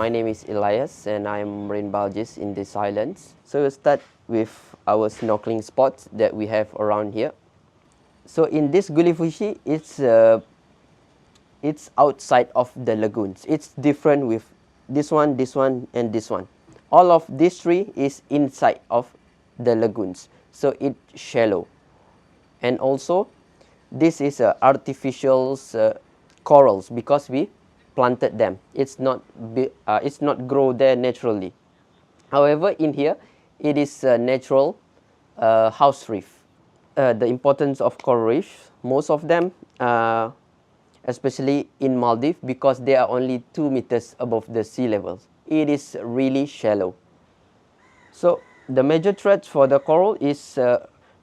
my name is Elias and I'm marine biologist in these islands. So we'll start with our snorkeling spots that we have around here. So in this Gulifushi, it's outside of the lagoons. It's different with this one, and this one. All of these three is inside of the lagoons. So it's shallow. And also, this is artificial corals because we planted them. It's not grow there naturally. However, in here, it is a natural house reef. The importance of coral reefs, most of them, especially in Maldives, because they are only 2 meters above the sea level. It is really shallow. So the major threats for the coral is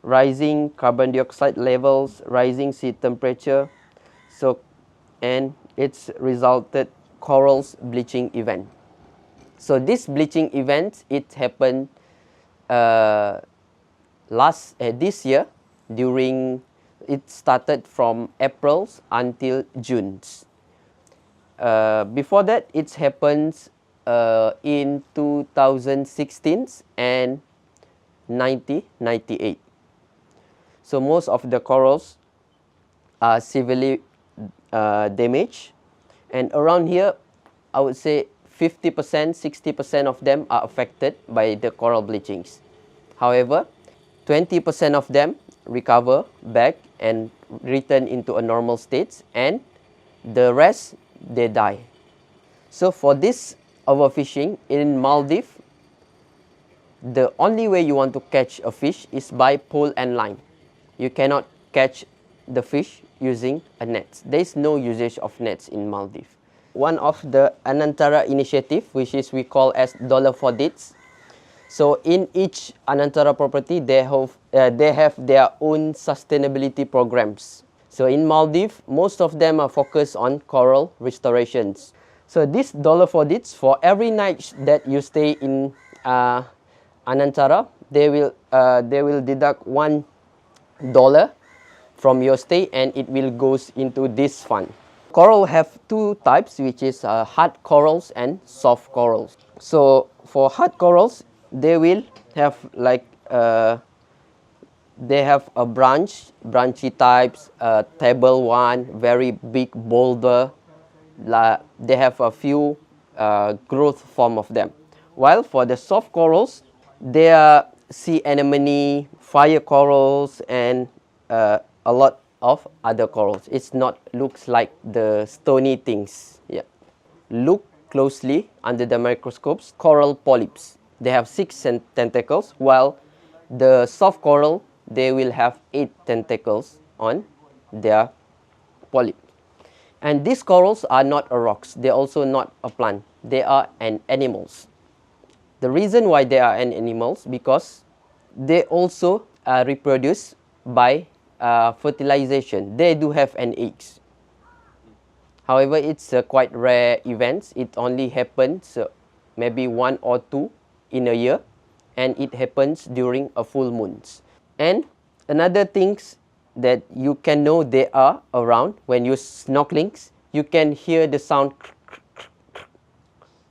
rising carbon dioxide levels, rising sea temperature, and it's resulted corals bleaching event. So this bleaching event, it happened this year. It started from April until June. Before that, it happens in 2016 and 1998. So most of the corals are severely damaged, and around here, I would say 50%, 60% of them are affected by the coral bleachings. However, 20% of them recover back and return into a normal state, and the rest, they die. So for this overfishing in Maldives, the only way you want to catch a fish is by pole and line. You cannot catch the fish using a net. There is no usage of nets in Maldives. One of the Anantara initiative, which is we call as dollar for deeds. So in each Anantara property, they have their own sustainability programs. So in Maldives, most of them are focused on coral restorations. So this dollar for deeds, for every night that you stay in Anantara, they will deduct $1 from your stay, and it will goes into this fund. Coral have two types, which is hard corals and soft corals. So for hard corals, they will have like they have a branchy types, table one, very big boulder. They have a few growth form of them. While for the soft corals, they are sea anemone, fire corals, and a lot of other corals. It's not looks like the stony things. Yeah. Look closely under the microscopes. Coral polyps. They have 6 tentacles, while the soft coral, they will have 8 tentacles on their polyp. And these corals are not a rocks. They're also not a plant. They are an animals. The reason why they are an animals, because they also reproduce by fertilization. They do have an eggs. However, it's a quite rare event. It only happens maybe 1 or 2 in a year, and it happens during a full moon. And another things that you can know they are around when you're snorkeling, you can hear the sound.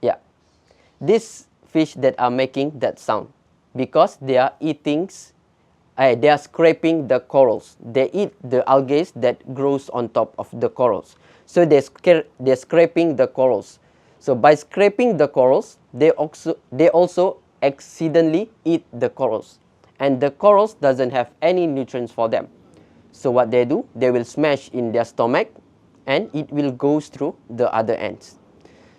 Yeah, these fish that are making that sound because they are eating. They are scraping the corals. They eat the algae that grows on top of the corals. So they're scraping the corals. So by scraping the corals, they also accidentally eat the corals, and the corals doesn't have any nutrients for them. So what they do, they will smash in their stomach, and it will go through the other ends.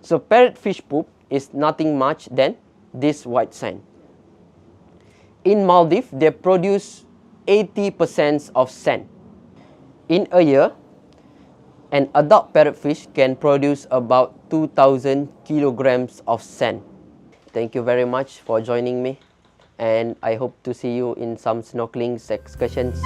So parrotfish poop is nothing much than this white sand. In Maldives, they produce 80% of sand. In a year, an adult parrotfish can produce about 2,000 kilograms of sand. Thank you very much for joining me, and I hope to see you in some snorkeling excursions.